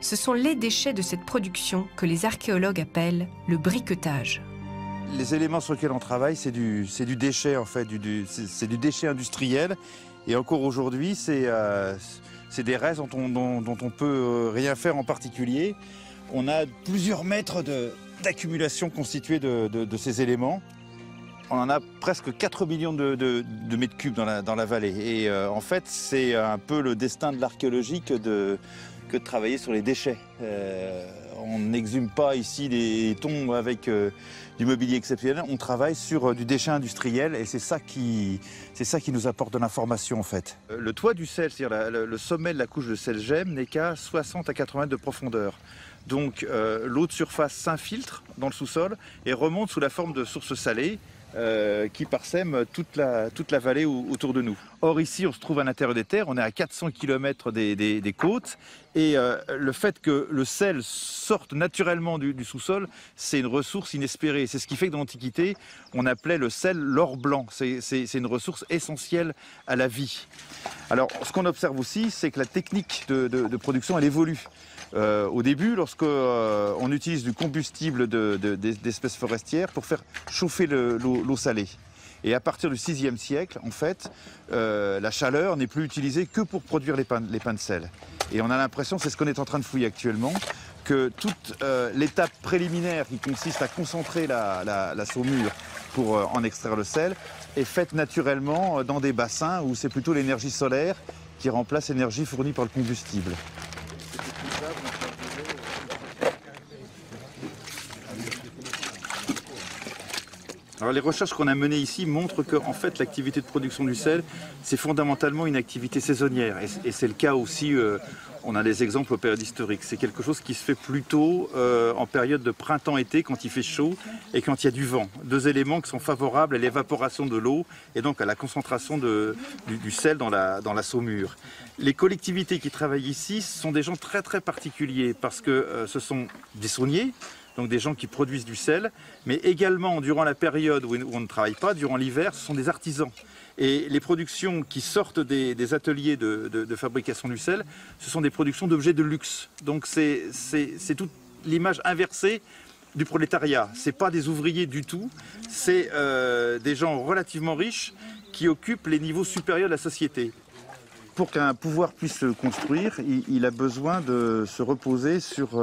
Ce sont les déchets de cette production que les archéologues appellent le briquetage. Les éléments sur lesquels on travaille, c'est du déchet en fait, c'est du déchet industriel. Et encore aujourd'hui, c'est des restes dont on peut rien faire en particulier. On a plusieurs mètres d'accumulation constituée de ces éléments. On en a presque 4 millions de mètres cubes dans la vallée. Et en fait, c'est un peu le destin de l'archéologie que de travailler sur les déchets. On n'exhume pas ici des tombes avec du mobilier exceptionnel, on travaille sur du déchet industriel et c'est ça qui nous apporte de l'information en fait. Le toit du sel, c'est-à-dire le sommet de la couche de sel gemme, n'est qu'à 60 à 80 mètres de profondeur. Donc l'eau de surface s'infiltre dans le sous-sol et remonte sous la forme de sources salées qui parsèment toute la vallée autour de nous. Or ici, on se trouve à l'intérieur des terres, on est à 400 km des côtes et le fait que le sel sorte naturellement du sous-sol, c'est une ressource inespérée. C'est ce qui fait que dans l'Antiquité, on appelait le sel l'or blanc. C'est une ressource essentielle à la vie. Alors, ce qu'on observe aussi, c'est que la technique de production, elle évolue. Au début, lorsqu'on utilise du combustible d'espèces forestières pour faire chauffer l'eau salée. Et à partir du VIe siècle, en fait, la chaleur n'est plus utilisée que pour produire les pains de sel. Et on a l'impression, c'est ce qu'on est en train de fouiller actuellement, que toute l'étape préliminaire qui consiste à concentrer la saumure pour en extraire le sel est faite naturellement dans des bassins où c'est plutôt l'énergie solaire qui remplace l'énergie fournie par le combustible. Alors les recherches qu'on a menées ici montrent que en fait, l'activité de production du sel, c'est fondamentalement une activité saisonnière. Et c'est le cas aussi, on a des exemples aux périodes historiques. C'est quelque chose qui se fait plutôt en période de printemps-été, quand il fait chaud et quand il y a du vent. Deux éléments qui sont favorables à l'évaporation de l'eau et donc à la concentration du sel dans la saumure. Les collectivités qui travaillent ici sont des gens très très particuliers parce que ce sont des sauniers, donc des gens qui produisent du sel, mais également durant la période où on ne travaille pas, durant l'hiver, ce sont des artisans. Et les productions qui sortent des ateliers de fabrication du sel, ce sont des productions d'objets de luxe. Donc c'est toute l'image inversée du prolétariat. Ce n'est pas des ouvriers du tout, c'est des gens relativement riches qui occupent les niveaux supérieurs de la société. Pour qu'un pouvoir puisse se construire, il a besoin de se reposer sur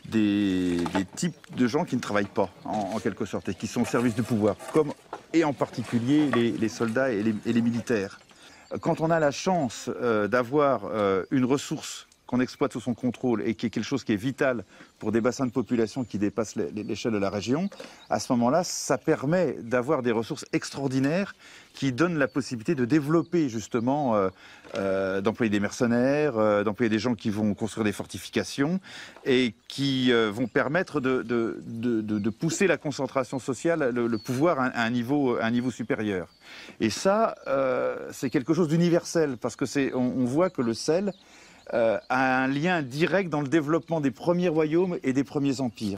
des types de gens qui ne travaillent pas, en quelque sorte, et qui sont au service du pouvoir, et en particulier les soldats et les militaires. Quand on a la chance d'avoir une ressource qu'on exploite sous son contrôle et qui est quelque chose qui est vital pour des bassins de population qui dépassent l'échelle de la région, à ce moment-là, ça permet d'avoir des ressources extraordinaires qui donnent la possibilité de développer justement, d'employer des mercenaires, d'employer des gens qui vont construire des fortifications et qui vont permettre de pousser la concentration sociale, le pouvoir à un niveau supérieur. Et ça, c'est quelque chose d'universel parce que on voit que le sel a un lien direct dans le développement des premiers royaumes et des premiers empires.